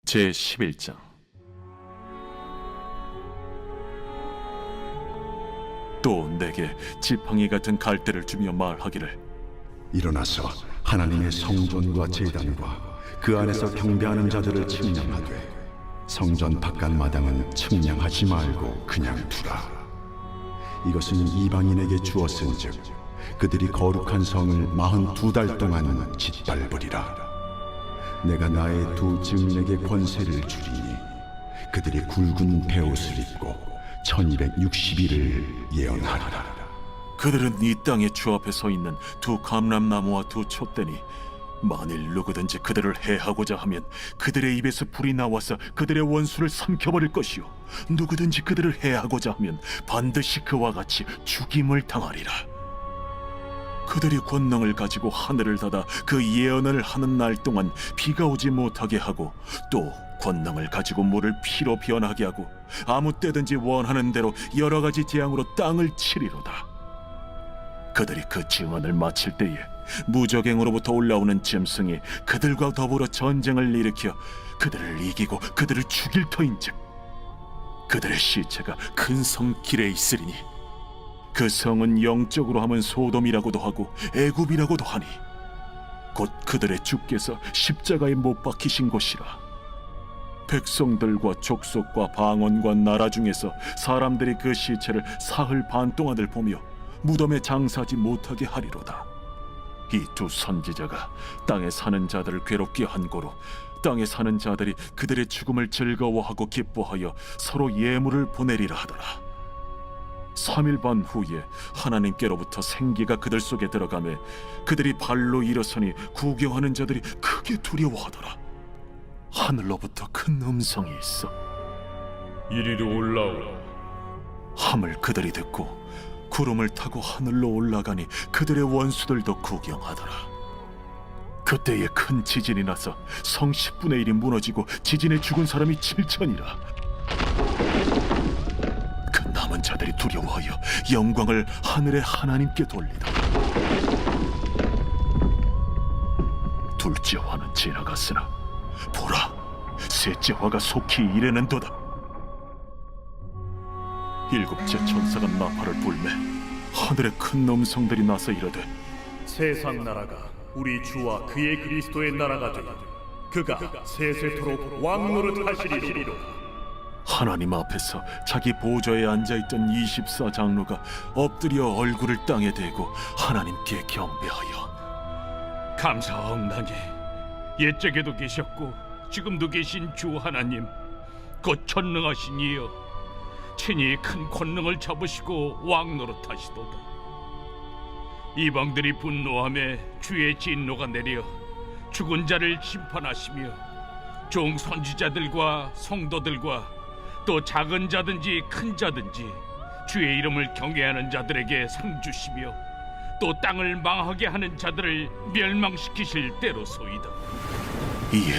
제11장. 또 내게 지팡이 같은 갈대를 주며 말하기를, 일어나서 하나님의 성전과 제단과 그 안에서 경배하는 자들을 측량하되 성전 바깥 마당은 측량하지 말고 그냥 두라. 이것은 이방인에게 주었은즉 그들이 거룩한 성을 42달 동안 짓밟으리라. 내가 나의 두 증인에게 권세를 주리니 그들이 굵은 베옷을 입고 1260일을 예언하리라. 그들은 이 땅의 주 앞에 서 있는 두 감람나무와 두 촛대니 만일 누구든지 그들을 해하고자 하면 그들의 입에서 불이 나와서 그들의 원수를 삼켜버릴 것이요, 누구든지 그들을 해하고자 하면 반드시 그와 같이 죽임을 당하리라. 그들이 권능을 가지고 하늘을 닫아 그 예언을 하는 날 동안 비가 오지 못하게 하고, 또 권능을 가지고 물을 피로 변하게 하고, 아무 때든지 원하는 대로 여러 가지 재앙으로 땅을 치리로다. 그들이 그 증언을 마칠 때에 무적행으로부터 올라오는 짐승이 그들과 더불어 전쟁을 일으켜 그들을 이기고 그들을 죽일 터인즉 그들의 시체가 큰 성 길에 있으리니 그 성은 영적으로 하면 소돔이라고도 하고 애굽이라고도 하니 곧 그들의 주께서 십자가에 못 박히신 곳이라. 백성들과 족속과 방언과 나라 중에서 사람들이 그 시체를 사흘 반 동안을 보며 무덤에 장사하지 못하게 하리로다. 이 두 선지자가 땅에 사는 자들을 괴롭게 한 고로 땅에 사는 자들이 그들의 죽음을 즐거워하고 기뻐하여 서로 예물을 보내리라 하더라. 3일 반 후에 하나님께로부터 생기가 그들 속에 들어가매 그들이 발로 일어서니 구경하는 자들이 크게 두려워하더라. 하늘로부터 큰 음성이 있어 이리로 올라오라. 함을 그들이 듣고 구름을 타고 하늘로 올라가니 그들의 원수들도 구경하더라. 그때에 큰 지진이 나서 성 10분의 1이 무너지고 지진에 죽은 사람이 7천이라. 그 남은 자들이 두려워하여 영광을 하늘의 하나님께 돌리더라. 둘째 화는 지나갔으나 보라, 셋째 화가 속히 이르는도다. 일곱째 천사가 나팔을 불매 하늘에 큰 음성들이 나서 이르되, 세상 나라가 우리 주와 그의 그리스도의 나라가 되어 그가 세세토록 왕노릇 하시리로. 하나님 앞에서 자기 보좌에 앉아있던 24장로가 엎드려 얼굴을 땅에 대고 하나님께 경배하여, 감사하옵나니 옛적에도 계셨고 지금도 계신 주 하나님, 곧 전능하신 이여, 친히 큰 권능을 잡으시고 왕노릇하시도다. 이방들이 분노하며 주의 진노가 내려 죽은 자를 심판하시며 종 선지자들과 성도들과 또 작은 자든지 큰 자든지 주의 이름을 경외하는 자들에게 상 주시며 또 땅을 망하게 하는 자들을 멸망시키실 때로소이다. 이에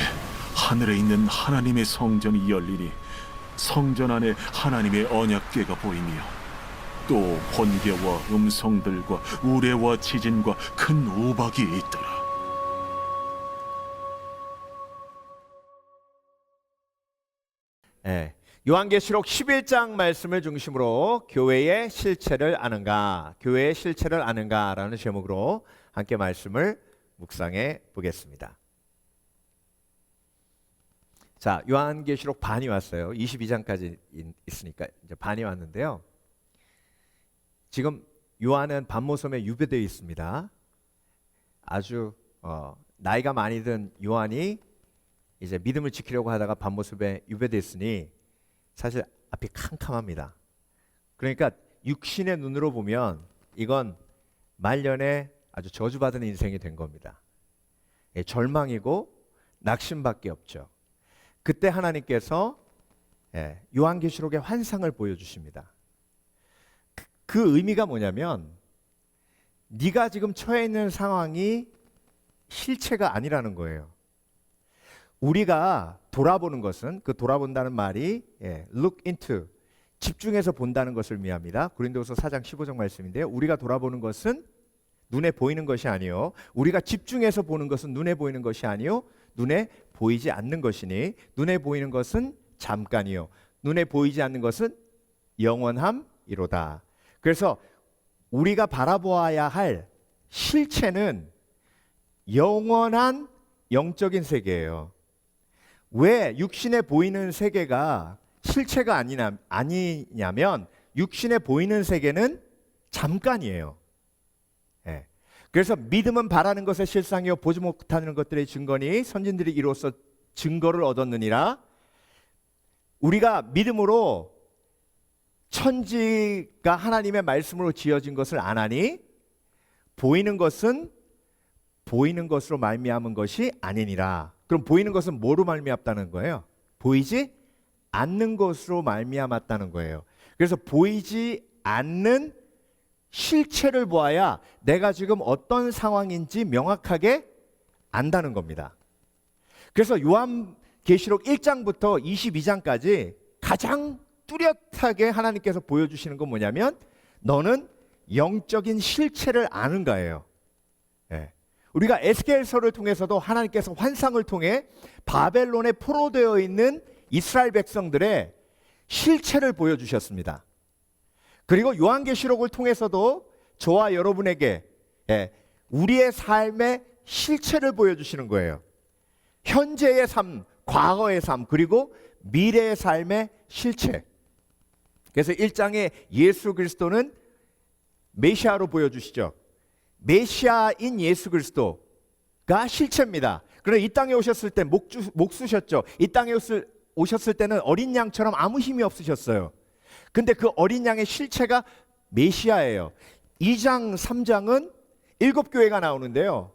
하늘에 있는 하나님의 성전이 열리니 성전 안에 하나님의 언약궤가 보이며 또 번개와 음성들과 우레와 지진과 큰 우박이 있더라. 네, 요한계시록 11장 말씀을 중심으로 교회의 실체를 아는가, 교회의 실체를 아는가라는 제목으로 함께 말씀을 묵상해 보겠습니다. 자, 요한계시록 반이 왔어요. 22장까지 있으니까 이제 반이 왔는데요. 지금 요한은 반모섬에 유배되어 있습니다. 아주 나이가 많이 든 요한이 이제 믿음을 지키려고 하다가 반모섬에 유배됐으니 사실 앞이 캄캄합니다. 그러니까 육신의 눈으로 보면 이건 말년에 아주 저주받은 인생이 된 겁니다. 절망이고 낙심밖에 없죠. 그때 하나님께서 요한계시록의 환상을 보여주십니다. 그 의미가 뭐냐면 네가 지금 처해 있는 상황이 실체가 아니라는 거예요. 우리가 돌아보는 것은, 그 돌아본다는 말이 look into, 집중해서 본다는 것을 의미합니다. 고린도후서 4장 15절 말씀인데요. 우리가 돌아보는 것은 눈에 보이는 것이 아니요, 우리가 집중해서 보는 것은 눈에 보이는 것이 아니요, 눈에 보이지 않는 것이니 눈에 보이는 것은 잠깐이요 눈에 보이지 않는 것은 영원함이로다. 그래서 우리가 바라보아야 할 실체는 영원한 영적인 세계예요. 왜 육신에 보이는 세계가 실체가 아니냐면 육신에 보이는 세계는 잠깐이에요. 예. 그래서 믿음은 바라는 것의 실상이요 보지 못하는 것들의 증거니 선진들이 이로써 증거를 얻었느니라. 우리가 믿음으로 천지가 하나님의 말씀으로 지어진 것을 안 하니 보이는 것은 보이는 것으로 말미암은 것이 아니니라. 그럼 보이는 것은 뭐로 말미암다는 거예요? 보이지 않는 것으로 말미암았다는 거예요. 그래서 보이지 않는 실체를 보아야 내가 지금 어떤 상황인지 명확하게 안다는 겁니다. 그래서 요한계시록 1장부터 22장까지 가장 뚜렷하게 하나님께서 보여주시는 건 뭐냐면 너는 영적인 실체를 아는가예요. 예. 우리가 에스겔서를 통해서도 하나님께서 환상을 통해 바벨론에 포로되어 있는 이스라엘 백성들의 실체를 보여주셨습니다. 그리고 요한계시록을 통해서도 저와 여러분에게 우리의 삶의 실체를 보여주시는 거예요. 현재의 삶, 과거의 삶, 그리고 미래의 삶의 실체. 그래서 1장에 예수 그리스도는 메시아로 보여주시죠. 메시아인 예수 그리스도가 실체입니다. 그러나 이 땅에 오셨을 때 목 쓰셨죠. 이 땅에 오셨을 때는 어린 양처럼 아무 힘이 없으셨어요. 근데 그 어린 양의 실체가 메시아예요. 2장, 3장은 7교회가 나오는데요.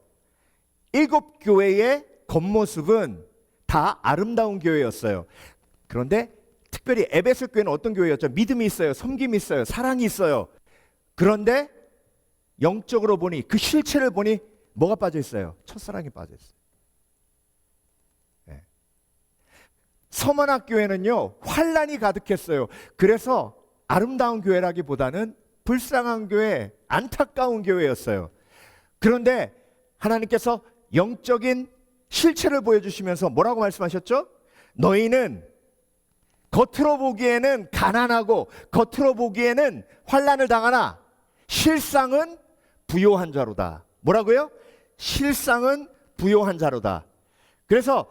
7교회의 겉모습은 다 아름다운 교회였어요. 그런데 특별히 에베소 교회는 어떤 교회였죠? 믿음이 있어요. 섬김이 있어요. 사랑이 있어요. 그런데 영적으로 보니 그 실체를 보니 뭐가 빠져 있어요? 첫사랑이 빠져 있어요. 네. 서머나 교회는요 환란이 가득했어요. 그래서 아름다운 교회라기보다는 불쌍한 교회, 안타까운 교회였어요. 그런데 하나님께서 영적인 실체를 보여주시면서 뭐라고 말씀하셨죠? 너희는 겉으로 보기에는 가난하고 겉으로 보기에는 환란을 당하나 실상은 부요한 자로다. 뭐라고요? 실상은 부요한 자로다. 그래서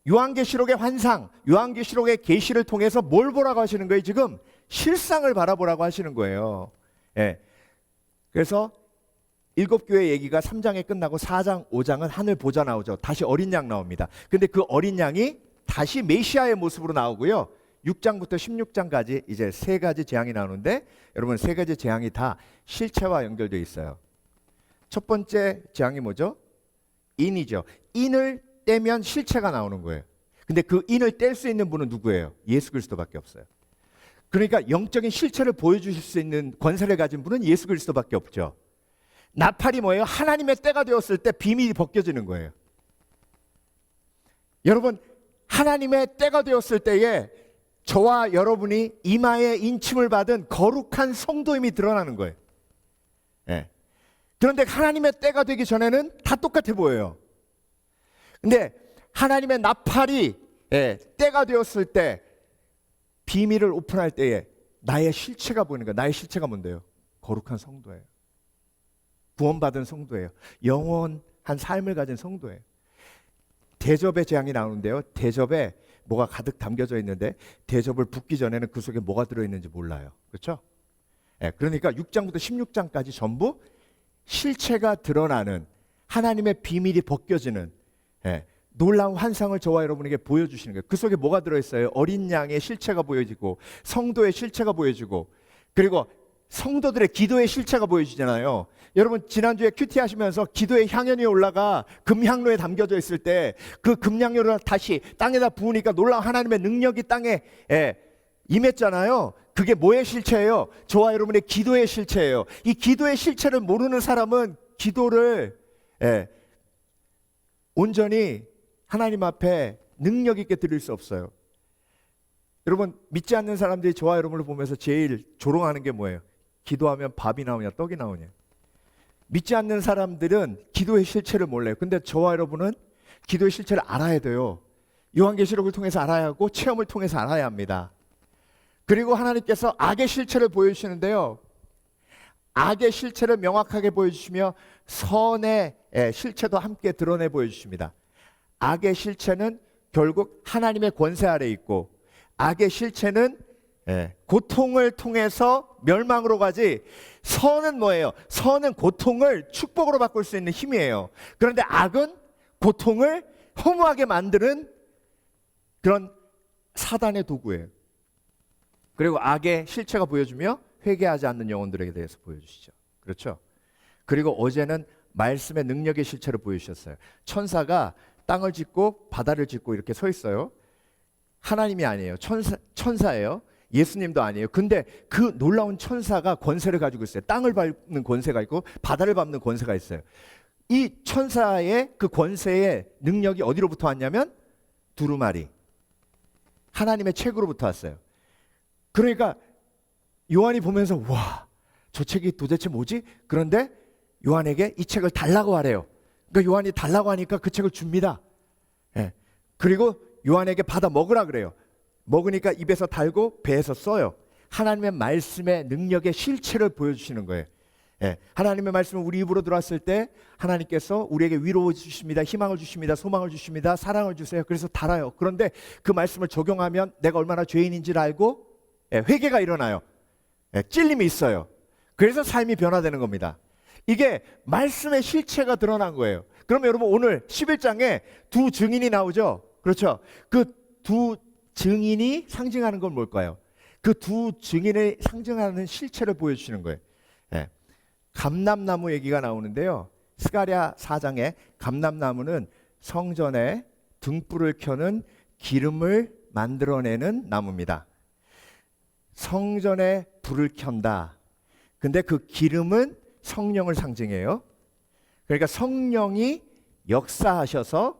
요한계시록의 환상, 요한계시록의 계시를 통해서 뭘 보라고 하시는 거예요? 지금 실상을 바라보라고 하시는 거예요. 예. 그래서 7교회 얘기가 3장에 끝나고 4장, 5장은 하늘 보좌 나오죠. 다시 어린 양 나옵니다. 근데 그 어린 양이 다시 메시아의 모습으로 나오고요. 6장부터 16장까지 이제 3가지 재앙이 나오는데 여러분 3가지 재앙이 다 실체와 연결되어 있어요. 첫 번째 재앙이 뭐죠? 인이죠. 인을 떼면 실체가 나오는 거예요. 근데 그 인을 뗄 수 있는 분은 누구예요? 예수 그리스도밖에 없어요. 그러니까 영적인 실체를 보여주실 수 있는 권세를 가진 분은 예수 그리스도밖에 없죠. 나팔이 뭐예요? 하나님의 때가 되었을 때 비밀이 벗겨지는 거예요. 여러분 하나님의 때가 되었을 때에 저와 여러분이 이마에 인침을 받은 거룩한 성도임이 드러나는 거예요. 예. 그런데 하나님의 때가 되기 전에는 다 똑같아 보여요. 근데 하나님의 나팔이 때가 되었을 때 비밀을 오픈할 때에 나의 실체가 보이는 거예요. 나의 실체가 뭔데요? 거룩한 성도예요. 구원받은 성도예요. 영원한 삶을 가진 성도예요. 대접의 재앙이 나오는데요. 대접에 뭐가 가득 담겨져 있는데 대접을 붓기 전에는 그 속에 뭐가 들어있는지 몰라요. 그렇죠? 그러니까 6장부터 16장까지 전부 실체가 드러나는 하나님의 비밀이 벗겨지는 놀라운 환상을 저와 여러분에게 보여주시는 거예요. 그 속에 뭐가 들어있어요? 어린 양의 실체가 보여지고 성도의 실체가 보여지고 그리고 성도들의 기도의 실체가 보여지잖아요. 여러분 지난주에 큐티 하시면서 기도의 향연이 올라가 금향로에 담겨져 있을 때 그 금향로를 다시 땅에다 부으니까 놀라운 하나님의 능력이 땅에 임했잖아요. 그게 뭐의 실체예요? 저와 여러분의 기도의 실체예요. 이 기도의 실체를 모르는 사람은 기도를 온전히 하나님 앞에 능력 있게 드릴 수 없어요. 여러분 믿지 않는 사람들이 저와 여러분을 보면서 제일 조롱하는 게 뭐예요? 기도하면 밥이 나오냐 떡이 나오냐. 믿지 않는 사람들은 기도의 실체를 몰라요. 근데 저와 여러분은 기도의 실체를 알아야 돼요. 요한계시록을 통해서 알아야 하고 체험을 통해서 알아야 합니다. 그리고 하나님께서 악의 실체를 보여주시는데요. 악의 실체를 명확하게 보여주시며 선의 실체도 함께 드러내 보여주십니다. 악의 실체는 결국 하나님의 권세 아래 있고, 악의 실체는 고통을 통해서 멸망으로 가지, 선은 뭐예요? 선은 고통을 축복으로 바꿀 수 있는 힘이에요. 그런데 악은 고통을 허무하게 만드는 그런 사단의 도구예요. 그리고 악의 실체가 보여주며 회개하지 않는 영혼들에게 대해서 보여주시죠. 그렇죠? 그리고 어제는 말씀의 능력의 실체를 보여주셨어요. 천사가 땅을 짚고 바다를 짚고 이렇게 서 있어요. 하나님이 아니에요. 천사예요. 예수님도 아니에요. 근데 그 놀라운 천사가 권세를 가지고 있어요. 땅을 밟는 권세가 있고 바다를 밟는 권세가 있어요. 이 천사의 그 권세의 능력이 어디로부터 왔냐면 두루마리, 하나님의 책으로부터 왔어요. 그러니까 요한이 보면서 와, 저 책이 도대체 뭐지? 그런데 요한에게 이 책을 달라고 하래요. 그러니까 요한이 달라고 하니까 그 책을 줍니다. 그리고 요한에게 받아 먹으라 그래요. 먹으니까 입에서 달고 배에서 써요. 하나님의 말씀의 능력의 실체를 보여주시는 거예요. 하나님의 말씀은 우리 입으로 들어왔을 때 하나님께서 우리에게 위로 주십니다. 희망을 주십니다. 소망을 주십니다. 사랑을 주세요. 그래서 달아요. 그런데 그 말씀을 적용하면 내가 얼마나 죄인인지를 알고 회개가 일어나요. 찔림이 있어요. 그래서 삶이 변화되는 겁니다. 이게 말씀의 실체가 드러난 거예요. 그러면 여러분 오늘 11장에 두 증인이 나오죠. 그렇죠? 그 두 증인이 상징하는 건 뭘까요? 그 두 증인을 상징하는 실체를 보여주시는 거예요. 감람나무 얘기가 나오는데요. 스가랴 4장에 감람나무는 성전에 등불을 켜는 기름을 만들어내는 나무입니다. 성전에 불을 켠다. 근데 그 기름은 성령을 상징해요. 그러니까 성령이 역사하셔서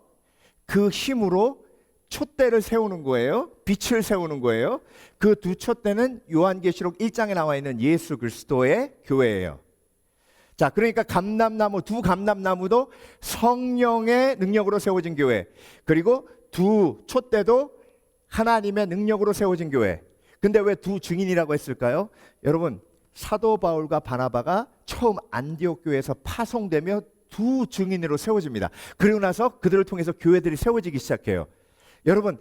그 힘으로 촛대를 세우는 거예요. 빛을 세우는 거예요. 그 두 촛대는 요한계시록 1장에 나와 있는 예수 그리스도의 교회예요. 자, 그러니까 감람나무, 두 감람나무도 성령의 능력으로 세워진 교회, 그리고 두 촛대도 하나님의 능력으로 세워진 교회. 근데 왜 두 증인이라고 했을까요? 여러분, 사도 바울과 바나바가 처음 안디옥 교회에서 파송되며 두 증인으로 세워집니다. 그리고 나서 그들을 통해서 교회들이 세워지기 시작해요. 여러분,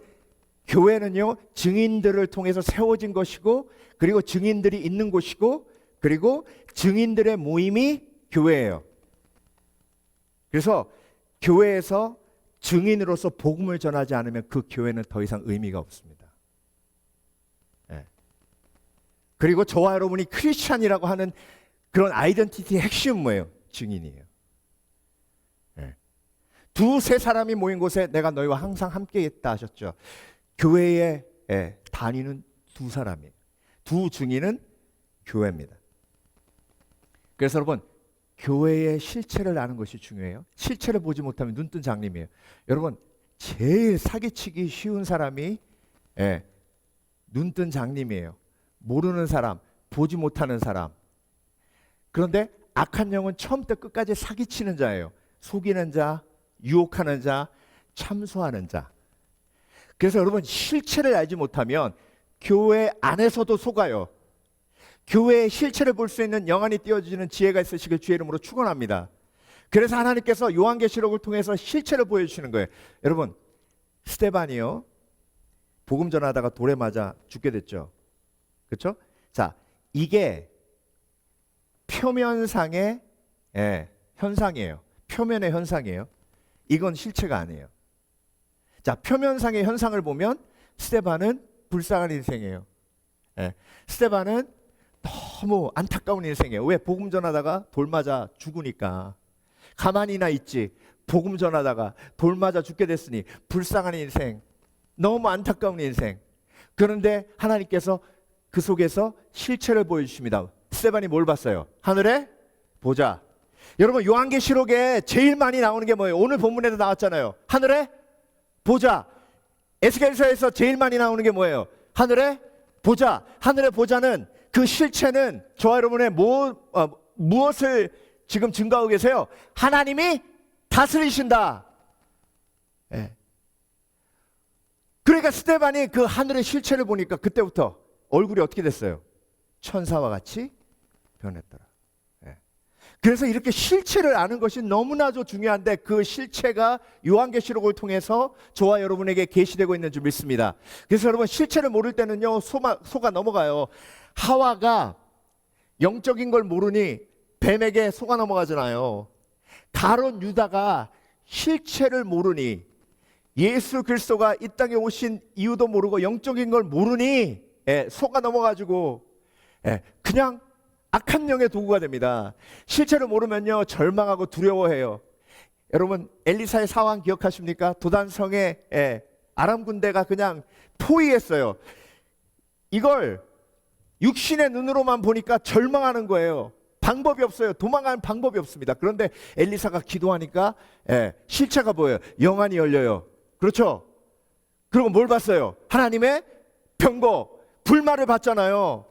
교회는요, 증인들을 통해서 세워진 것이고, 그리고 증인들이 있는 곳이고, 그리고 증인들의 모임이 교회예요. 그래서 교회에서 증인으로서 복음을 전하지 않으면 그 교회는 더 이상 의미가 없습니다. 그리고 저와 여러분이 크리스찬이라고 하는 그런 아이덴티티의 핵심은 뭐예요? 증인이에요. 두세 사람이 모인 곳에 내가 너희와 항상 함께 있다 하셨죠. 교회에 다니는 두 사람이에요. 두 증인은 교회입니다. 그래서 여러분, 교회의 실체를 아는 것이 중요해요. 실체를 보지 못하면 눈뜬 장님이에요. 여러분, 제일 사기치기 쉬운 사람이 눈뜬 장님이에요. 모르는 사람, 보지 못하는 사람. 그런데 악한 영은 처음부터 끝까지 사기치는 자예요. 속이는 자, 유혹하는 자, 참소하는 자. 그래서 여러분, 실체를 알지 못하면 교회 안에서도 속아요. 교회의 실체를 볼 수 있는 영안이 띄어지는 지혜가 있으시길 주의 이름으로 축원합니다. 그래서 하나님께서 요한계시록을 통해서 실체를 보여주시는 거예요. 여러분, 스데반이요, 복음 전하다가 돌에 맞아 죽게 됐죠. 그렇죠? 자, 이게 표면상의 현상이에요. 표면의 현상이에요. 이건 실체가 아니에요. 자, 표면상의 현상을 보면 스데반은 불쌍한 인생이에요. 스데반은 너무 안타까운 인생이에요. 왜? 복음 전하다가 돌 맞아 죽으니까. 가만히나 있지. 복음 전하다가 돌 맞아 죽게 됐으니 불쌍한 인생, 너무 안타까운 인생. 그런데 하나님께서 그 속에서 실체를 보여주십니다. 스데반이 뭘 봤어요? 하늘에 보자. 여러분, 요한계시록에 제일 많이 나오는 게 뭐예요? 오늘 본문에도 나왔잖아요. 하늘에 보자. 에스겔서에서 제일 많이 나오는 게 뭐예요? 하늘에 보자. 하늘에 보자는 그 실체는 저와 여러분의 무엇을 지금 증거하고 계세요? 하나님이 다스리신다. 그러니까 스데반이 그 하늘의 실체를 보니까 그때부터 얼굴이 어떻게 됐어요? 천사와 같이 변했더라. 예. 그래서 이렇게 실체를 아는 것이 너무나도 중요한데 그 실체가 요한계시록을 통해서 저와 여러분에게 계시되고 있는 줄 믿습니다. 그래서 여러분 실체를 모를 때는요 속아 넘어가요. 하와가 영적인 걸 모르니 뱀에게 속아 넘어가잖아요. 가론 유다가 실체를 모르니 예수 그리스도가 이 땅에 오신 이유도 모르고 영적인 걸 모르니 속아 넘어가지고 그냥 악한 영의 도구가 됩니다. 실체를 모르면요 절망하고 두려워해요. 여러분 엘리사의 상황 기억하십니까? 도단성에 아람 군대가 그냥 포위했어요. 이걸 육신의 눈으로만 보니까 절망하는 거예요. 방법이 없어요. 도망가는 방법이 없습니다. 그런데 엘리사가 기도하니까 실체가 보여요. 영안이 열려요. 그렇죠? 그리고 뭘 봤어요? 하나님의 병거, 불말을 봤잖아요.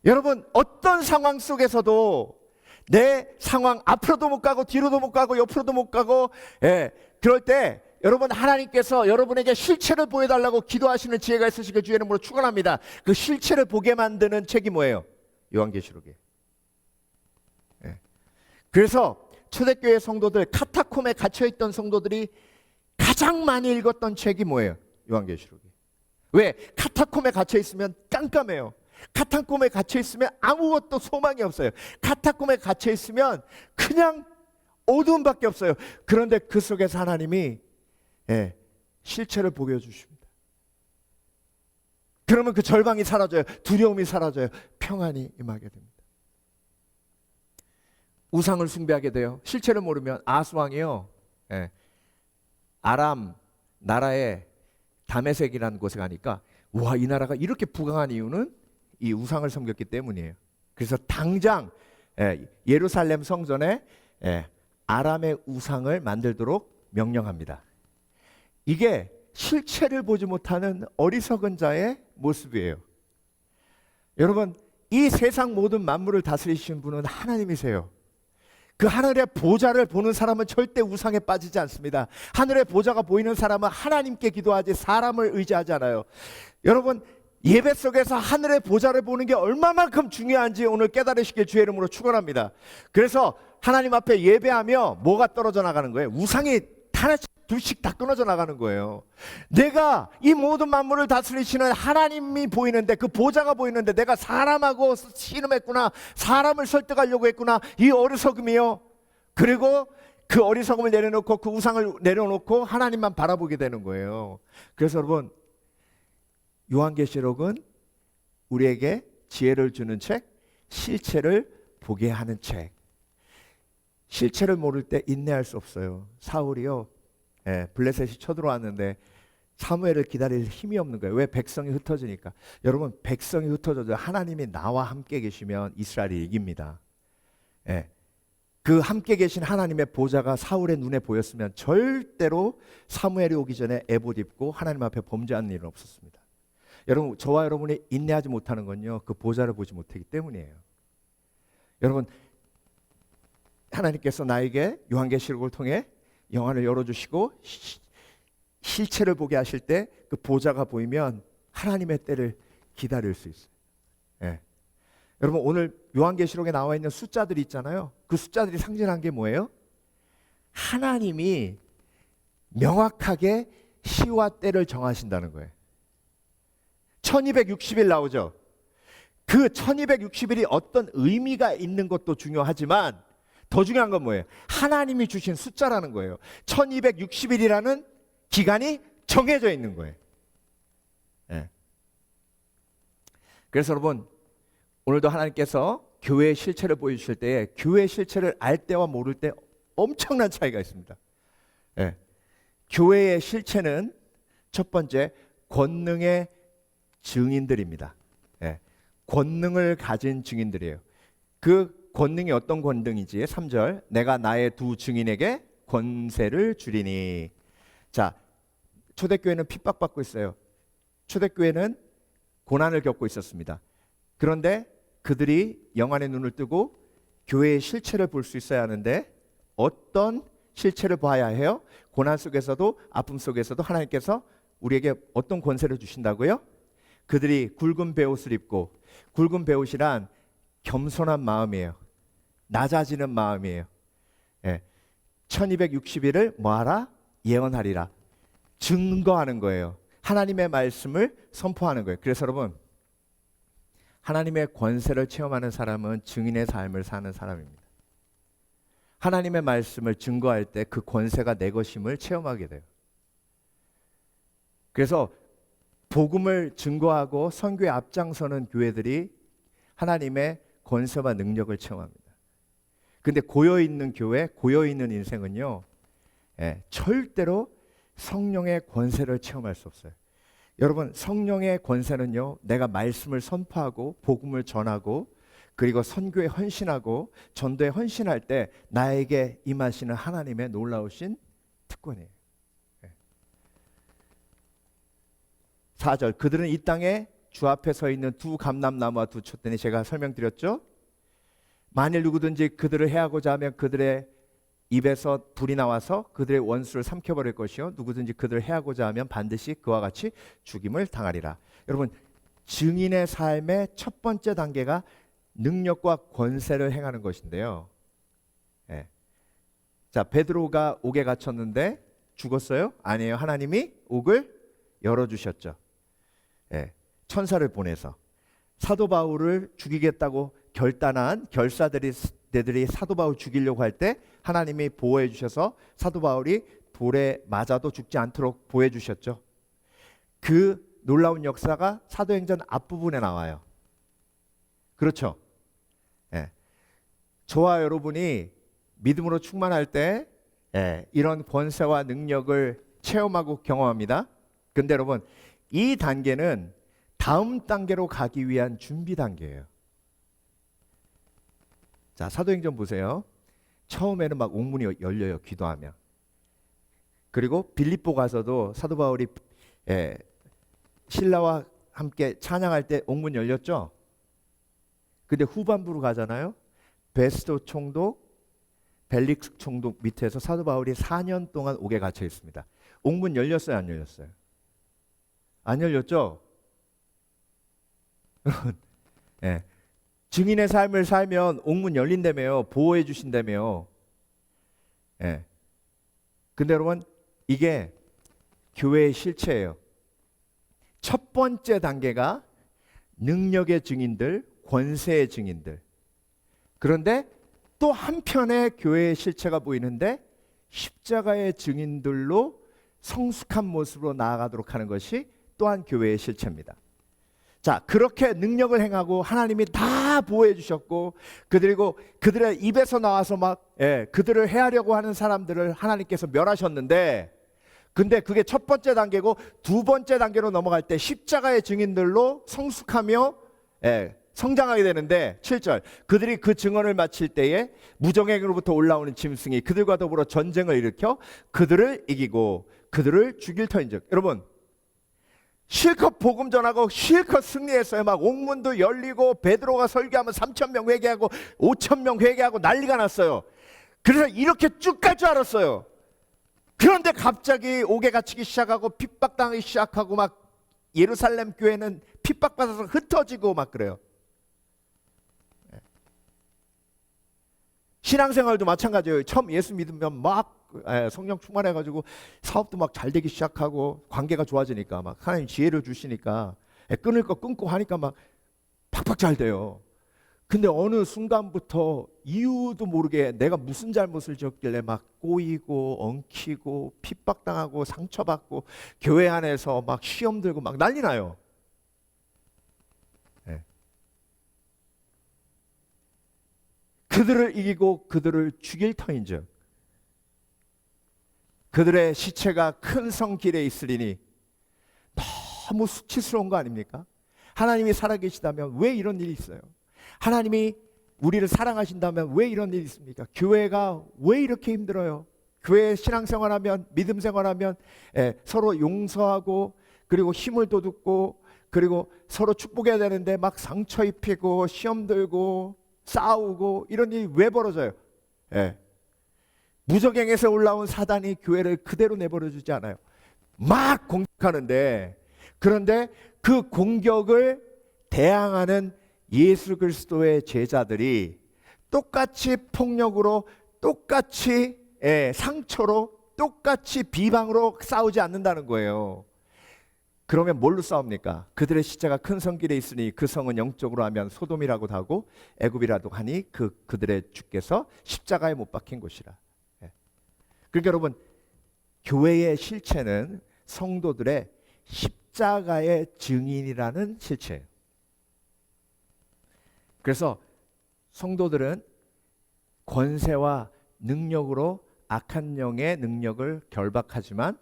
여러분 어떤 상황 속에서도 내 상황 앞으로도 못 가고 뒤로도 못 가고 옆으로도 못 가고 그럴 때 여러분 하나님께서 여러분에게 실체를 보여달라고 기도하시는 지혜가 있으시길 주의 이름으로 축원합니다. 그 실체를 보게 만드는 책이 뭐예요? 요한계시록이에요. 그래서 초대교회 성도들, 카타콤에 갇혀있던 성도들이 가장 많이 읽었던 책이 뭐예요? 요한계시록이에요. 왜? 카타콤에 갇혀있으면 깜깜해요. 카타콤에 갇혀있으면 아무것도 소망이 없어요. 카타콤에 갇혀있으면 그냥 어두움밖에 없어요. 그런데 그 속에서 하나님이 실체를 보게 해주십니다. 그러면 그 절망이 사라져요. 두려움이 사라져요. 평안이 임하게 됩니다. 우상을 숭배하게 돼요. 실체를 모르면 아스왕이요 아람 나라의 다메섹이라는 곳에 가니까 와, 이 나라가 이렇게 부강한 이유는 이 우상을 섬겼기 때문이에요. 그래서 당장 예루살렘 성전에 아람의 우상을 만들도록 명령합니다. 이게 실체를 보지 못하는 어리석은 자의 모습이에요. 여러분 이 세상 모든 만물을 다스리시는 분은 하나님이세요. 그 하늘의 보좌를 보는 사람은 절대 우상에 빠지지 않습니다. 하늘의 보좌가 보이는 사람은 하나님께 기도하지 사람을 의지하지 않아요. 여러분 예배 속에서 하늘의 보좌를 보는 게 얼마만큼 중요한지 오늘 깨달으시길 주의 이름으로 축원합니다. 그래서 하나님 앞에 예배하며 뭐가 떨어져 나가는 거예요? 우상이 하나씩 둘씩 다 끊어져 나가는 거예요. 내가 이 모든 만물을 다스리시는 하나님이 보이는데 그 보좌가 보이는데 내가 사람하고 씨름했구나, 사람을 설득하려고 했구나, 이 어리석음이요. 그리고 그 어리석음을 내려놓고 그 우상을 내려놓고 하나님만 바라보게 되는 거예요. 그래서 여러분 요한계시록은 우리에게 지혜를 주는 책, 실체를 보게 하는 책. 실체를 모를 때 인내할 수 없어요. 사울이요 블레셋이 쳐들어왔는데 사무엘을 기다릴 힘이 없는 거예요. 왜? 백성이 흩어지니까. 여러분 백성이 흩어져도 하나님이 나와 함께 계시면 이스라엘이 이깁니다. 그 함께 계신 하나님의 보좌가 사울의 눈에 보였으면 절대로 사무엘이 오기 전에 에봇 입고 하나님 앞에 범죄하는 일은 없었습니다. 여러분 저와 여러분이 인내하지 못하는 건요 그 보좌를 보지 못하기 때문이에요. 여러분 하나님께서 나에게 요한계시록을 통해 영안을 열어주시고 실체를 보게 하실 때 그 보좌가 보이면 하나님의 때를 기다릴 수 있어요. 여러분 오늘 요한계시록에 나와 있는 숫자들이 있잖아요. 그 숫자들이 상징한 게 뭐예요? 하나님이 명확하게 시와 때를 정하신다는 거예요. 1260일 나오죠. 그 1260일이 어떤 의미가 있는 것도 중요하지만 더 중요한 건 뭐예요? 하나님이 주신 숫자라는 거예요. 1260일이라는 기간이 정해져 있는 거예요. 그래서 여러분 오늘도 하나님께서 교회의 실체를 보여주실 때에 교회의 실체를 알 때와 모를 때 엄청난 차이가 있습니다. 교회의 실체는 첫 번째 권능의 증인들입니다. 권능을 가진 증인들이에요. 그 권능이 어떤 권능이지? 3절 내가 나의 두 증인에게 권세를 주리니. 자, 초대교회는 핍박받고 있어요. 초대교회는 고난을 겪고 있었습니다. 그런데 그들이 영안의 눈을 뜨고 교회의 실체를 볼 수 있어야 하는데 어떤 실체를 봐야 해요? 고난 속에서도 아픔 속에서도 하나님께서 우리에게 어떤 권세를 주신다고요? 그들이 굵은 베옷을 입고, 굵은 베옷이란 겸손한 마음이에요. 낮아지는 마음이에요. 1260일을 뭐하라? 예언하리라. 증거하는 거예요. 하나님의 말씀을 선포하는 거예요. 그래서 여러분, 하나님의 권세를 체험하는 사람은 증인의 삶을 사는 사람입니다. 하나님의 말씀을 증거할 때 그 권세가 내 것임을 체험하게 돼요. 그래서 복음을 증거하고 선교에 앞장서는 교회들이 하나님의 권세와 능력을 체험합니다. 근데 고여있는 교회, 고여있는 인생은요, 절대로 성령의 권세를 체험할 수 없어요. 여러분, 성령의 권세는요, 내가 말씀을 선포하고 복음을 전하고 그리고 선교에 헌신하고 전도에 헌신할 때 나에게 임하시는 하나님의 놀라우신 특권이에요. 4절, 그들은 이 땅에 주 앞에 서 있는 두 감람나무와 두 촛대니, 제가 설명드렸죠. 만일 누구든지 그들을 해하고자 하면 그들의 입에서 불이 나와서 그들의 원수를 삼켜버릴 것이요, 누구든지 그들을 해하고자 하면 반드시 그와 같이 죽임을 당하리라. 여러분, 증인의 삶의 첫 번째 단계가 능력과 권세를 행하는 것인데요. 자, 베드로가 옥에 갇혔는데 죽었어요? 아니에요. 하나님이 옥을 열어주셨죠. 천사를 보내서 사도 바울을 죽이겠다고 결단한 결사들이 사도 바울 죽이려고 할 때 하나님이 보호해 주셔서 사도 바울이 돌에 맞아도 죽지 않도록 보호해 주셨죠. 그 놀라운 역사가 사도행전 앞부분에 나와요. 그렇죠? 저와 여러분이 믿음으로 충만할 때 이런 권세와 능력을 체험하고 경험합니다. 근데 여러분, 이 단계는 다음 단계로 가기 위한 준비 단계예요. 자, 사도행전 보세요. 처음에는 막 옥문이 열려요, 기도하면. 그리고 빌립보 가서도 사도 바울이 신라와 함께 찬양할 때 옥문 열렸죠. 근데 후반부로 가잖아요. 베스도 총독, 벨릭스 총독 밑에서 사도 바울이 4년 동안 옥에 갇혀 있습니다. 옥문 열렸어요, 안 열렸어요? 안 열렸죠? 증인의 삶을 살면 옥문 열린다며요. 보호해 주신다며요. 근데 여러분, 이게 교회의 실체예요. 첫 번째 단계가 능력의 증인들, 권세의 증인들. 그런데 또 한편의 교회의 실체가 보이는데 십자가의 증인들로 성숙한 모습으로 나아가도록 하는 것이 또한 교회의 실체입니다. 자, 그렇게 능력을 행하고 하나님이 다 보호해 주셨고, 그리고 그들의 입에서 나와서 막 그들을 해하려고 하는 사람들을 하나님께서 멸하셨는데, 근데 그게 첫 번째 단계고 두 번째 단계로 넘어갈 때 십자가의 증인들로 성숙하며 성장하게 되는데, 7절, 그들이 그 증언을 마칠 때에 무정행으로부터 올라오는 짐승이 그들과 더불어 전쟁을 일으켜 그들을 이기고 그들을 죽일 터인즉. 여러분, 실컷 복음 전하고 실컷 승리했어요. 막 옥문도 열리고 베드로가 설교하면 3,000명 회개하고 5,000명 회개하고 난리가 났어요. 그래서 이렇게 쭉 갈 줄 알았어요. 그런데 갑자기 옥에 갇히기 시작하고 핍박당하기 시작하고 막 예루살렘 교회는 핍박받아서 흩어지고 막 그래요. 신앙생활도 마찬가지예요. 처음 예수 믿으면 막 성령 충만해가지고 사업도 막 잘 되기 시작하고 관계가 좋아지니까 막 하나님 지혜를 주시니까 끊을 거 끊고 하니까 막 팍팍 잘 돼요. 근데 어느 순간부터 이유도 모르게 내가 무슨 잘못을 지었길래 막 꼬이고 엉키고 핍박당하고 상처받고 교회 안에서 막 시험 들고 막 난리 나요. 그들을 이기고 그들을 죽일 터인즉 그들의 시체가 큰 성 길에 있으리니. 너무 수치스러운 거 아닙니까? 하나님이 살아계시다면 왜 이런 일이 있어요? 하나님이 우리를 사랑하신다면 왜 이런 일이 있습니까? 교회가 왜 이렇게 힘들어요? 교회 신앙생활하면, 믿음 생활하면 서로 용서하고 그리고 힘을 돋우고 그리고 서로 축복해야 되는데 막 상처 입히고 시험 들고 싸우고 이런 일이 왜 벌어져요? 무적행에서 올라온 사단이 교회를 그대로 내버려 주지 않아요. 막 공격하고 공격하는데, 그런데 그 공격을 대항하는 예수 그리스도의 제자들이 똑같이 폭력으로, 똑같이 상처로, 똑같이 비방으로 싸우지 않는다는 거예요. 그러면 뭘로 싸웁니까? 그들의 십자가 큰 성길에 있으니 그 성은 영적으로 하면 소돔이라고도 하고 애굽이라도 하니 그들의 주께서 십자가에 못 박힌 곳이라. 그러니까 여러분, 교회의 실체는 성도들의 십자가의 증인이라는 실체예요. 그래서 성도들은 권세와 능력으로 악한 영의 능력을 결박하지만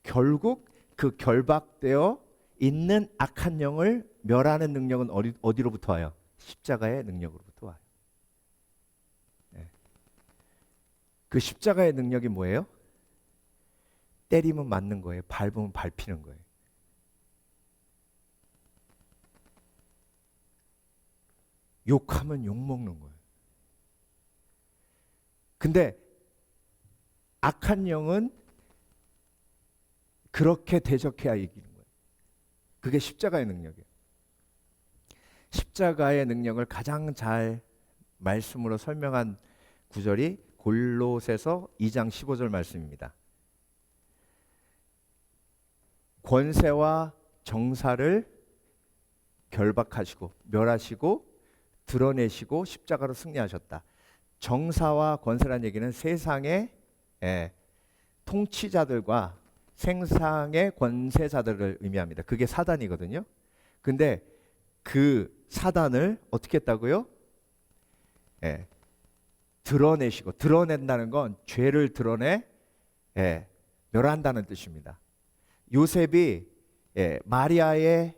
결국 그 결박되어 있는 악한 영을 멸하는 능력은 어디로부터 와요? 십자가의 능력으로부터 와요. 그 십자가의 능력이 뭐예요? 때리면 맞는 거예요. 밟으면 밟히는 거예요. 욕하면 욕먹는 거예요. 근데 악한 영은 그렇게 대적해야 이기는 거예요. 그게 십자가의 능력이에요. 십자가의 능력을 가장 잘 말씀으로 설명한 구절이 골로새서 2장 15절 말씀입니다. 권세와 정사를 결박하시고 멸하시고 드러내시고 십자가로 승리하셨다. 정사와 권세라는 얘기는 세상의 통치자들과 생상의 권세자들을 의미합니다. 그게 사단이거든요. 근데 그 사단을 어떻게 했다고요? 드러내시고, 드러낸다는 건 죄를 드러내 멸한다는 뜻입니다. 요셉이 마리아의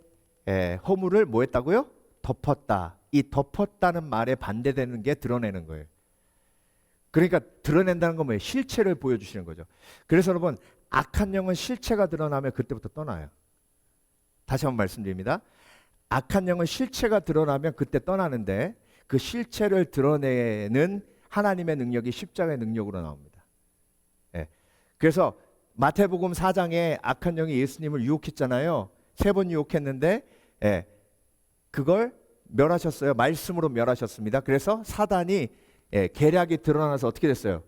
허물을 뭐 했다고요? 덮었다. 이 덮었다는 말에 반대되는 게 드러내는 거예요. 그러니까 드러낸다는 건 뭐예요? 실체를 보여주시는 거죠. 그래서 여러분, 악한 영은 실체가 드러나면 그때부터 떠나요. 다시 한번 말씀드립니다. 악한 영은 실체가 드러나면 그때 떠나는데 그 실체를 드러내는 하나님의 능력이 십자가의 능력으로 나옵니다. 그래서 마태복음 4장에 악한 영이 예수님을 유혹했잖아요. 3번 유혹했는데 그걸 멸하셨어요. 말씀으로 멸하셨습니다. 그래서 사단이 계략이 드러나서 어떻게 됐어요?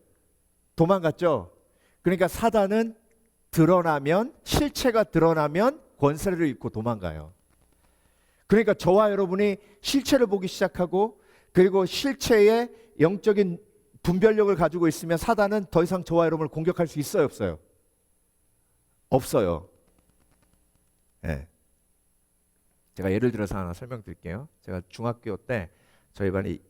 도망갔죠. 그러니까 사단은 드러나면, 실체가 드러나면 권세를 잃고 도망가요. 그러니까 저와 여러분이 실체를 보기 시작하고 그리고 실체의 영적인 분별력을 가지고 있으면 사단은 더 이상 저와 여러분을 공격할 수 있어요, 없어요? 없어요. 제가 예를 들어서 하나 설명드릴게요. 제가 중학교 때 저희 반이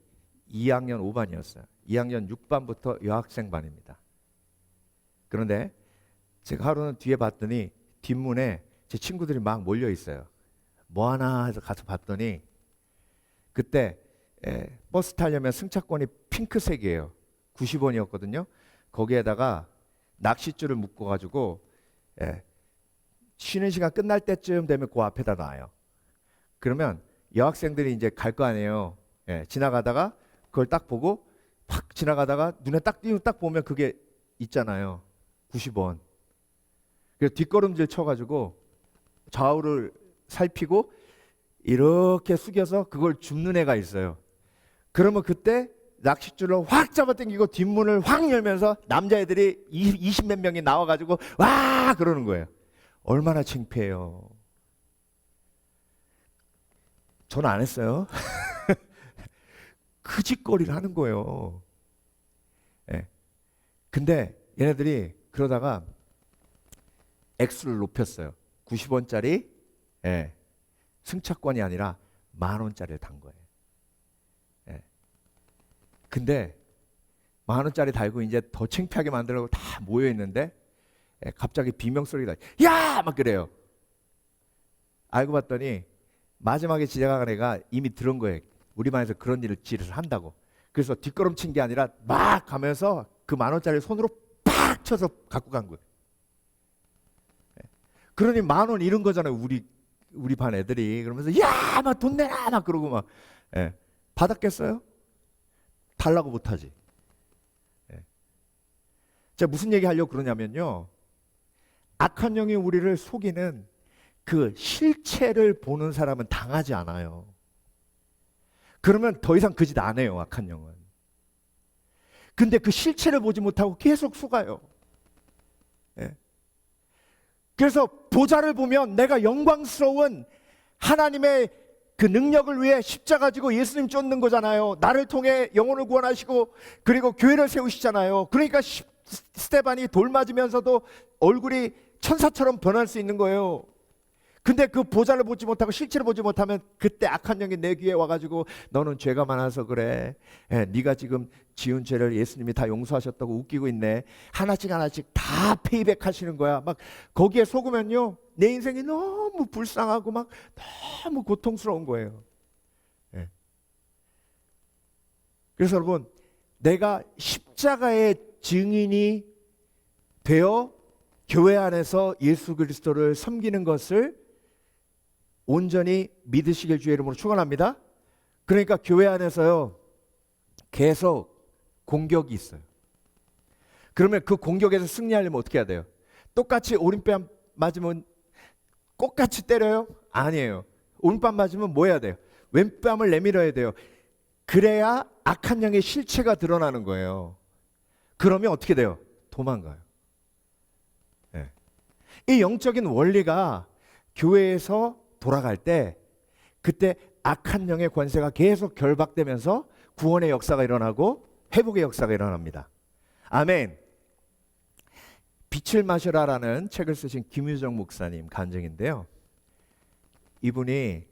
2학년 5반이었어요. 2학년 6반부터 여학생 반입니다. 그런데 제가 하루는 뒤에 봤더니 뒷문에 제 친구들이 막 몰려 있어요. 뭐 하나 해서 가서 봤더니 그때 버스 타려면 승차권이 핑크색이에요. 90원이었거든요. 거기에다가 낚싯줄을 묶어가지고 쉬는 시간 끝날 때쯤 되면 그 앞에다 놔요. 그러면 여학생들이 이제 갈 거 아니에요. 지나가다가 그걸 딱 보고 확 지나가다가 눈에 딱 띄고 딱 보면 그게 있잖아요. 90원. 그래서 뒷걸음질 쳐가지고 좌우를 살피고 이렇게 숙여서 그걸 줍는 애가 있어요. 그러면 그때 낚싯줄로 확 잡아당기고 뒷문을 확 열면서 남자애들이 20몇 명이 나와가지고 와 그러는 거예요. 얼마나 창피해요. 저는 안 했어요. 그 짓거리를 하는 거예요. 근데 얘네들이 그러다가 액수를 높였어요. 90원짜리 승차권이 아니라 10,000원짜리를 단 거예요. 근데 10,000원짜리 달고 이제 더 창피하게 만들려고 다 모여 있는데 갑자기 비명소리가 야! 막 그래요. 알고 봤더니 마지막에 지나간 애가 이미 들은 거예요. 우리 반에서 그런 일을 한다고. 그래서 뒷걸음친 게 아니라 막 가면서 그 10,000원짜리 손으로 팍 쳐서 갖고 간 거예요. 그러니 10,000원 잃은 거잖아요. 우리 반 애들이. 그러면서 야! 막 돈 내라! 막 그러고 막 받았겠어요? 달라고 못하지. 제가 무슨 얘기 하려고 그러냐면요. 악한 영이 우리를 속이는 그 실체를 보는 사람은 당하지 않아요. 그러면 더 이상 그 짓 안 해요, 악한 영은. 근데 그 실체를 보지 못하고 계속 속아요. 예. 그래서 보좌를 보면 내가 영광스러운 하나님의 그 능력을 위해 십자가 지고 예수님 쫓는 거잖아요. 나를 통해 영혼을 구원하시고 그리고 교회를 세우시잖아요. 그러니까 스테반이 돌 맞으면서도 얼굴이 천사처럼 변할 수 있는 거예요. 근데 그 보좌를 보지 못하고 실체를 보지 못하면 그때 악한 영이 내 귀에 와가지고 너는 죄가 많아서 그래. 네가 지금 지은 죄를 예수님이 다 용서하셨다고 웃기고 있네. 하나씩 하나씩 다 페이백 하시는 거야. 막 거기에 속으면요 내 인생이 너무 불쌍하고 막 너무 고통스러운 거예요. 예. 그래서 여러분, 내가 십자가의 증인이 되어 교회 안에서 예수 그리스도를 섬기는 것을 온전히 믿으시길 주의 이름으로 축원합니다. 그러니까 교회 안에서요 계속 공격이 있어요. 그러면 그 공격에서 승리하려면 어떻게 해야 돼요? 똑같이 오른뺨 맞으면 똑같이 때려요? 아니에요. 오른뺨 맞으면 뭐 해야 돼요? 왼뺨을 내밀어야 돼요. 그래야 악한 영의 실체가 드러나는 거예요. 그러면 어떻게 돼요? 도망가요. 네. 이 영적인 원리가 교회에서 돌아갈 때 그때 악한 영의 권세가 계속 결박되면서 구원의 역사가 일어나고 회복의 역사가 일어납니다. 아멘. 빛을 마셔라라는 책을 쓰신 김유정 목사님 간증인데요. 이분이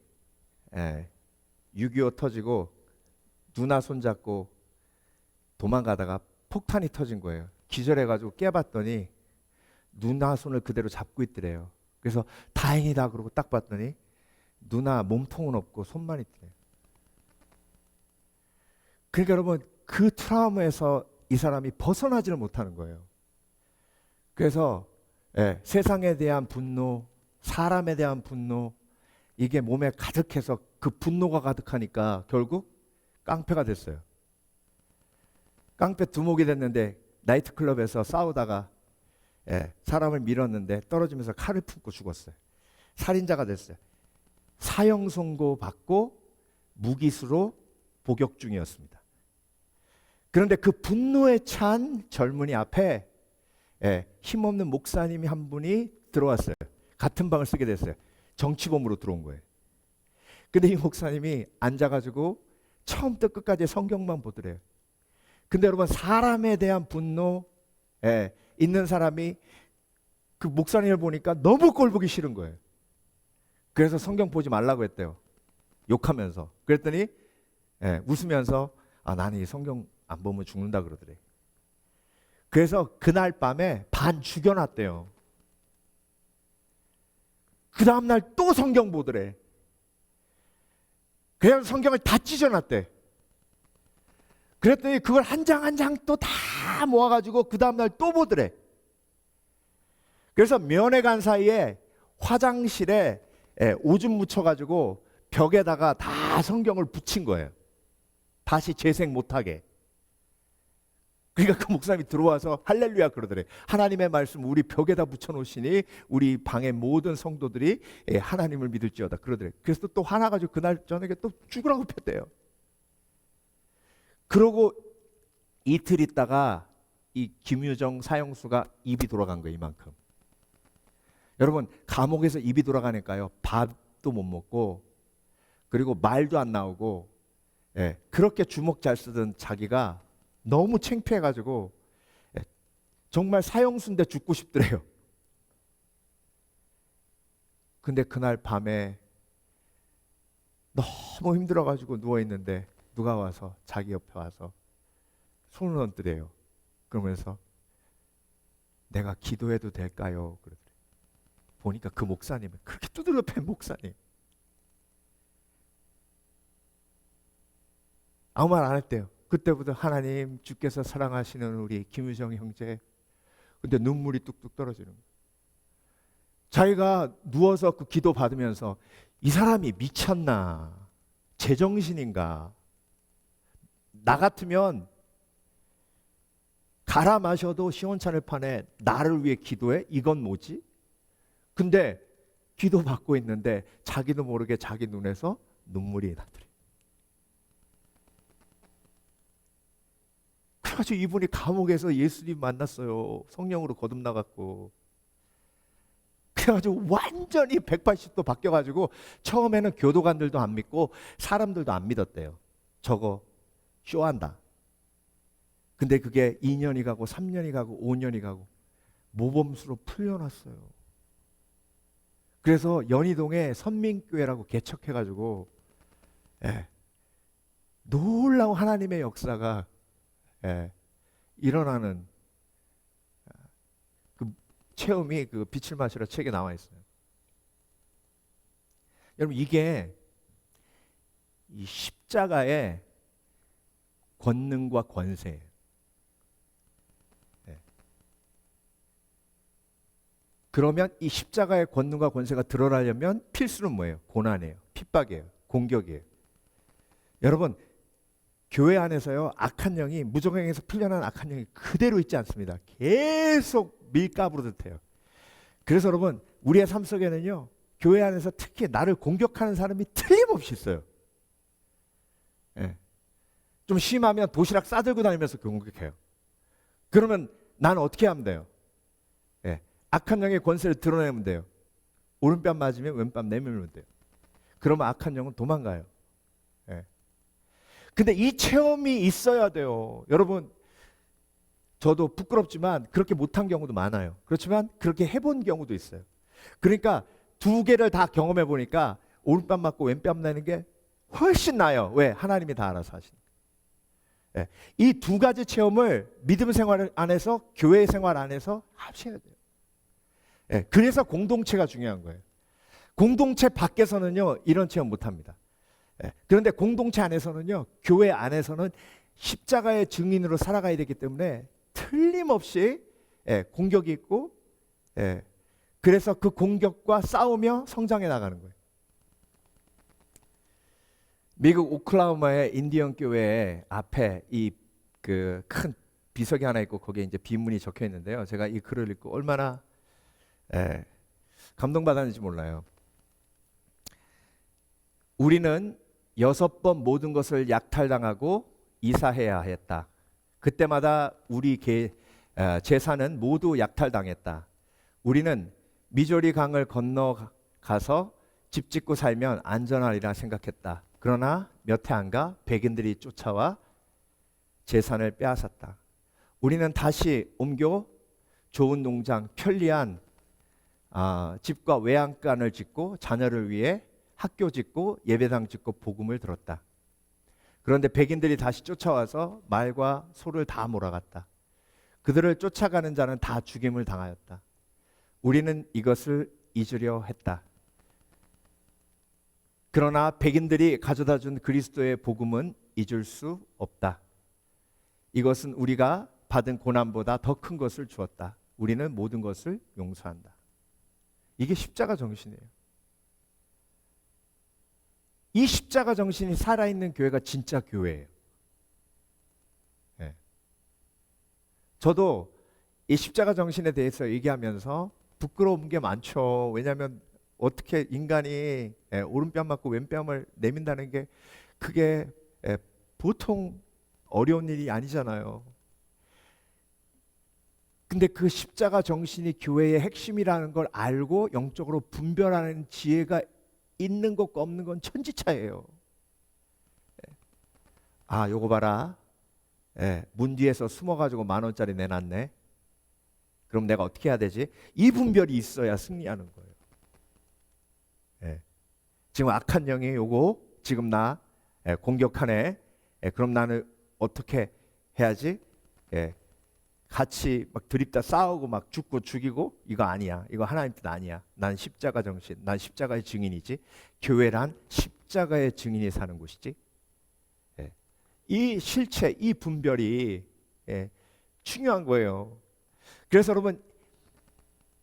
6.25 터지고 누나 손잡고 도망가다가 폭탄이 터진 거예요. 기절해가지고 깨봤더니 누나 손을 그대로 잡고 있더래요. 그래서 다행이다 그러고 딱 봤더니 누나 몸통은 없고 손만 있더래요. 그러니까 여러분, 그 트라우마에서 이 사람이 벗어나지를 못하는 거예요. 그래서 세상에 대한 분노, 사람에 대한 분노, 이게 몸에 가득해서 그 분노가 가득하니까 결국 깡패가 됐어요. 깡패 두목이 됐는데 나이트클럽에서 싸우다가 사람을 밀었는데 떨어지면서 칼을 품고 죽었어요. 살인자가 됐어요. 사형 선고 받고 무기수로 복역 중이었습니다. 그런데 그 분노에 찬 젊은이 앞에 힘없는 목사님이 한 분이 들어왔어요. 같은 방을 쓰게 됐어요. 정치범으로 들어온 거예요. 근데 이 목사님이 앉아가지고 처음부터 끝까지 성경만 보더래요. 근데 여러분, 사람에 대한 분노 있는 사람이 그 목사님을 보니까 너무 꼴보기 싫은 거예요. 그래서 성경 보지 말라고 했대요. 욕하면서. 그랬더니 웃으면서 나는 이 성경 안 보면 죽는다 그러더래. 그래서 그날 밤에 반 죽여놨대요. 그 다음날 또 성경 보더래. 그래서 성경을 다 찢어놨대. 그랬더니 그걸 한 장 한 장 또 다 모아가지고 그 다음날 또 보더래. 그래서 면회 간 사이에 화장실에 오줌 묻혀가지고 벽에다가 다 성경을 붙인 거예요. 다시 재생 못하게. 그러니까 그 목사님이 들어와서 할렐루야 그러더래. 하나님의 말씀 우리 벽에다 붙여놓으시니 우리 방의 모든 성도들이 하나님을 믿을지어다 그러더래. 그래서 또 화나가지고 그날 저녁에 또 죽으라고 폈대요. 그러고 이틀 있다가 이 김유정 사형수가 입이 돌아간 거예요. 이만큼. 여러분, 감옥에서 입이 돌아가니까요 밥도 못 먹고 그리고 말도 안 나오고 그렇게 주먹 잘 쓰던 자기가 너무 창피해가지고 정말 사형수인데 죽고 싶더래요. 근데 그날 밤에 너무 힘들어가지고 누워있는데 누가 와서 자기 옆에 와서 손을 얹더래요. 그러면서 내가 기도해도 될까요? 그러더래요. 보니까 그 목사님은 그렇게 두드려 팬 목사님. 아무 말 안 했대요. 그때부터 하나님 주께서 사랑하시는 우리 김유정 형제. 근데 눈물이 뚝뚝 떨어지는 거예요. 자기가 누워서 그 기도 받으면서 이 사람이 미쳤나? 제정신인가? 나 같으면 갈아 마셔도 시원찮을 판에 나를 위해 기도해? 이건 뭐지? 근데 기도 받고 있는데 자기도 모르게 자기 눈에서 눈물이 나더래. 그래가지고 이분이 감옥에서 예수님 만났어요. 성령으로 거듭나갖고. 그래가지고 완전히 180도 바뀌어가지고 처음에는 교도관들도 안 믿고 사람들도 안 믿었대요. 저거 쇼한다. 근데 그게 2년이 가고 3년이 가고 5년이 가고 모범수로 풀려났어요. 그래서 연희동에 선민교회라고 개척해가지고 놀라운 하나님의 역사가 일어나는 그 체험이 그 빛을 마시라 책에 나와 있어요. 여러분 이게 이 십자가의 권능과 권세예요. 그러면 이 십자가의 권능과 권세가 드러나려면 필수는 뭐예요? 고난이에요. 핍박이에요. 공격이에요. 여러분 교회 안에서요 악한 영이 무정행에서 풀려난 악한 영이 그대로 있지 않습니다. 계속 밀가부르듯해요. 그래서 여러분 우리의 삶 속에는요 교회 안에서 특히 나를 공격하는 사람이 틀림없이 있어요. 좀 심하면 도시락 싸들고 다니면서 공격해요. 그러면 나는 어떻게 하면 돼요? 악한 영의 권세를 드러내면 돼요. 오른뺨 맞으면 왼뺨 내밀면 돼요. 그러면 악한 영은 도망가요. 근데 이 체험이 있어야 돼요. 여러분 저도 부끄럽지만 그렇게 못한 경우도 많아요. 그렇지만 그렇게 해본 경우도 있어요. 그러니까 두 개를 다 경험해 보니까 오른뺨 맞고 왼뺨 내는 게 훨씬 나아요. 왜? 하나님이 다 알아서 하시니까. 이 두 가지 체험을 믿음 생활 안에서 교회 생활 안에서 하셔야 돼요. 그래서 공동체가 중요한 거예요. 공동체 밖에서는요 이런 체험 못합니다. 그런데 공동체 안에서는요 교회 안에서는 십자가의 증인으로 살아가야 되기 때문에 틀림없이 공격이 있고 그래서 그 공격과 싸우며 성장해 나가는 거예요. 미국 오클라호마의 인디언 교회 앞에 이 그 큰 비석이 하나 있고 거기에 이제 비문이 적혀 있는데요. 제가 이 글을 읽고 얼마나 감동받았는지 몰라요. 우리는 6번 모든 것을 약탈당하고 이사해야 했다. 그때마다 우리 재산은 모두 약탈당했다. 우리는 미조리 강을 건너가서 집 짓고 살면 안전하리라 생각했다. 그러나 몇 해 안 가 백인들이 쫓아와 재산을 빼앗았다. 우리는 다시 옮겨 좋은 농장, 편리한 집과 외양간을 짓고 자녀를 위해 학교 짓고 예배당 짓고 복음을 들었다. 그런데 백인들이 다시 쫓아와서 말과 소를 다 몰아갔다. 그들을 쫓아가는 자는 다 죽임을 당하였다. 우리는 이것을 잊으려 했다. 그러나 백인들이 가져다 준 그리스도의 복음은 잊을 수 없다. 이것은 우리가 받은 고난보다 더 큰 것을 주었다. 우리는 모든 것을 용서한다. 이게 십자가 정신이에요. 이 십자가 정신이 살아있는 교회가 진짜 교회예요. 저도 이 십자가 정신에 대해서 얘기하면서 부끄러운 게 많죠. 왜냐하면 어떻게 인간이 오른뺨 맞고 왼뺨을 내민다는 게 그게 보통 어려운 일이 아니잖아요. 근데 그 십자가 정신이 교회의 핵심이라는 걸 알고 영적으로 분별하는 지혜가 있는 것과 없는 건 천지차예요. 아, 요거 봐라. 문 뒤에서 숨어가지고 10,000원짜리 내놨네. 그럼 내가 어떻게 해야 되지? 이 분별이 있어야 승리하는 거예요. 지금 악한 영이 요거 지금 나 공격하네. 그럼 나는 어떻게 해야지? 같이 막 드립다 싸우고 막 죽고 죽이고 이거 아니야. 이거 하나님 뜻 아니야. 난 십자가 정신, 난 십자가의 증인이지. 교회란 십자가의 증인이 사는 곳이지. 이 실체, 이 분별이 중요한 거예요. 그래서 여러분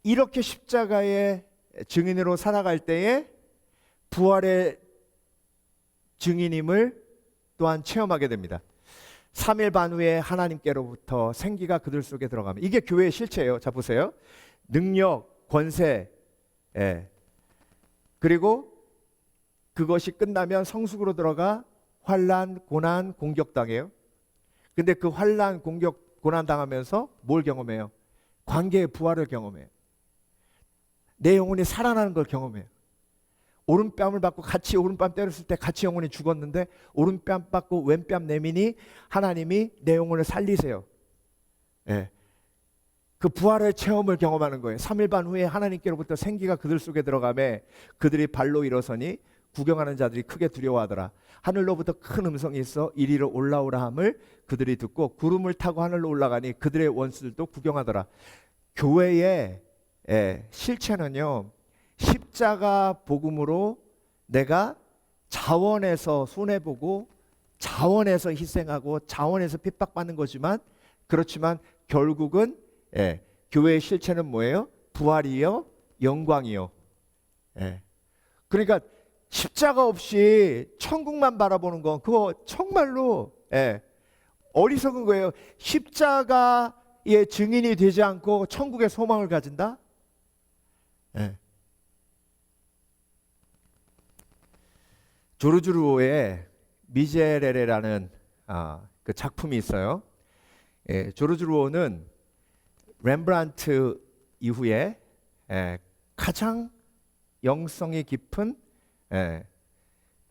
이렇게 십자가의 증인으로 살아갈 때에 부활의 증인임을 또한 체험하게 됩니다. 3일 반 후에 하나님께로부터 생기가 그들 속에 들어가면 이게 교회의 실체예요. 자 보세요. 능력, 권세, 예. 그리고 그것이 끝나면 성숙으로 들어가 환난, 고난, 공격당해요. 근데 그 환난, 공격, 고난 당하면서 뭘 경험해요? 관계의 부활을 경험해요. 내 영혼이 살아나는 걸 경험해요. 오른뺨을 받고 같이 오른뺨 때렸을 때 같이 영혼이 죽었는데 오른뺨 받고 왼뺨 내미니 하나님이 내 영혼을 살리세요. 예. 그 부활의 체험을 경험하는 거예요. 3일 반 후에 하나님께로부터 생기가 그들 속에 들어가매 그들이 발로 일어서니 구경하는 자들이 크게 두려워하더라. 하늘로부터 큰 음성이 있어 이리로 올라오라 함을 그들이 듣고 구름을 타고 하늘로 올라가니 그들의 원수들도 구경하더라. 교회의 실체는요, 십자가 복음으로 내가 자원해서 손해보고 자원해서 희생하고 자원해서 핍박받는 거지만, 그렇지만 결국은 교회의 실체는 뭐예요? 부활이요, 영광이요. 그러니까 십자가 없이 천국만 바라보는 건 그거 정말로 어리석은 거예요. 십자가의 증인이 되지 않고 천국의 소망을 가진다? 조르주 루오의 미제레레라는 그 작품이 있어요. 조르주 루오는 렘브란트 이후에 가장 영성이 깊은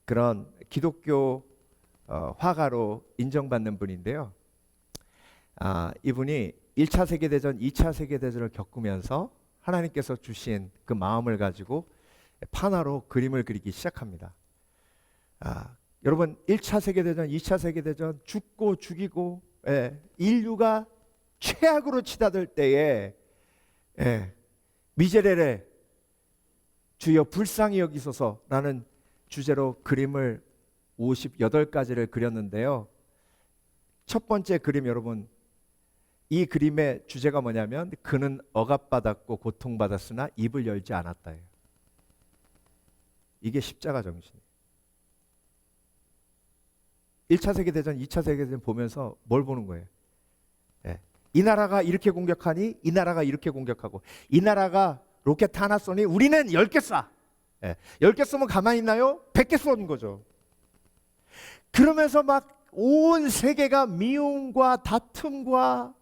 그런 기독교 화가로 인정받는 분인데요. 이분이 1차 세계대전, 2차 세계대전을 겪으면서 하나님께서 주신 그 마음을 가지고 판화로 그림을 그리기 시작합니다. 여러분, 1차 세계대전, 2차 세계대전 죽고 죽이고 인류가 최악으로 치닫을 때에 미제레레 주여 불쌍히 여기소서라는 주제로 그림을 58가지를 그렸는데요. 첫 번째 그림, 여러분, 이 그림의 주제가 뭐냐면 그는 억압받았고 고통받았으나 입을 열지 않았다예요. 이게 십자가 정신이에요. 1차 세계대전, 2차 세계대전 보면서 뭘 보는 거예요? 이 나라가 이렇게 공격하니 이 나라가 이렇게 공격하고, 이 나라가 로켓 하나 쏘니 우리는 10개 쏴. 10개 쏘면 가만히 있나요? 100개 쏘는 거죠. 그러면서 막 온 세계가 미움과 다툼과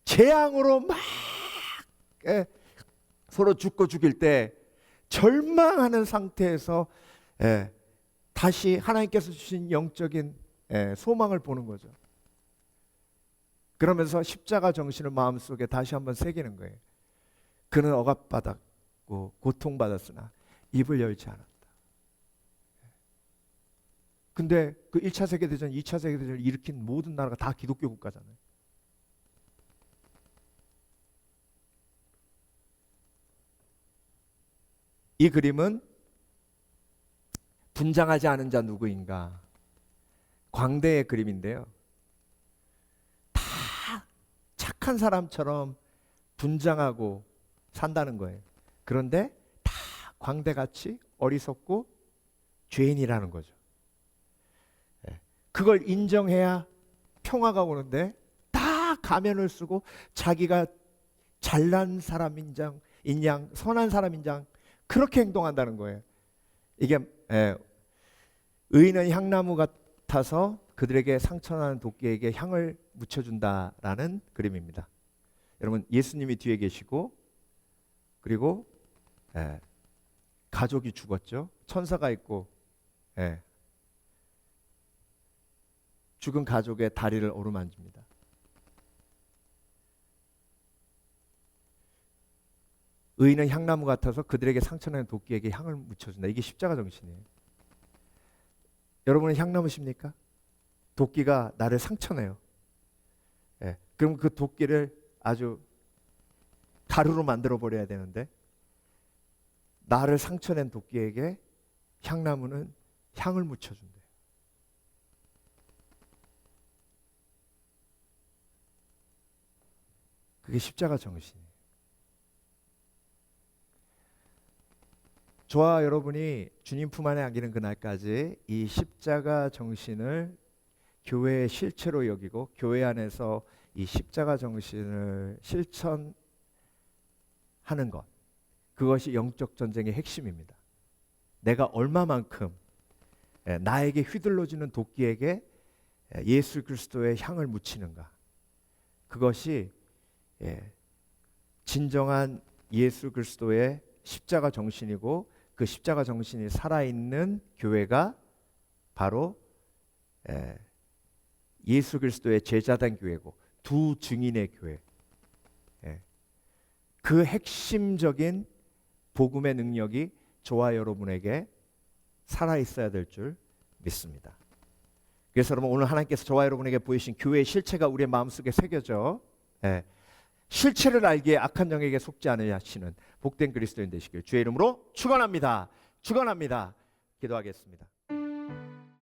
재앙으로 막 서로 죽고 죽일 때 절망하는 상태에서 다시 하나님께서 주신 영적인 소망을 보는 거죠. 그러면서 십자가 정신을 마음속에 다시 한번 새기는 거예요. 그는 억압받았고 고통받았으나 입을 열지 않았다. 근데 그 1차 세계대전, 2차 세계대전을 일으킨 모든 나라가 다 기독교 국가잖아요. 이 그림은 분장하지 않은 자 누구인가, 광대의 그림인데요. 다 착한 사람처럼 분장하고 산다는 거예요. 그런데 다 광대같이 어리석고 죄인이라는 거죠. 그걸 인정해야 평화가 오는데 다 가면을 쓰고 자기가 잘난 사람인 양, 선한 사람인 양 그렇게 행동한다는 거예요. 이게 의인은 향나무 같아서 그들에게 상처나는 도끼에게 향을 묻혀준다라는 그림입니다. 여러분, 예수님이 뒤에 계시고, 그리고 가족이 죽었죠. 천사가 있고 죽은 가족의 다리를 어루만집니다. 의인은 향나무 같아서 그들에게 상처나는 도끼에게 향을 묻혀준다. 이게 십자가 정신이에요. 여러분은 향나무십니까? 도끼가 나를 상처내요. 그럼 그 도끼를 아주 가루로 만들어 버려야 되는데, 나를 상처낸 도끼에게 향나무는 향을 묻혀준대요. 그게 십자가 정신이에요. 저와 여러분이 주님 품 안에 안기는 그날까지 이 십자가 정신을 교회의 실체로 여기고 교회 안에서 이 십자가 정신을 실천하는 것, 그것이 영적 전쟁의 핵심입니다. 내가 얼마만큼 나에게 휘둘러지는 도끼에게 예수 그리스도의 향을 묻히는가. 그것이 진정한 예수 그리스도의 십자가 정신이고, 그 십자가 정신이 살아있는 교회가 바로 예수 그리스도의 제자된 교회고, 두 증인의 교회. 그 핵심적인 복음의 능력이 저와 여러분에게 살아있어야 될 줄 믿습니다. 그래서 여러분, 오늘 하나님께서 저와 여러분에게 보이신 교회의 실체가 우리의 마음속에 새겨져 실체를 알기에 악한 영에게 속지 않으시는 복된 그리스도인 되시길 주의 이름으로 축원합니다. 축원합니다. 기도하겠습니다.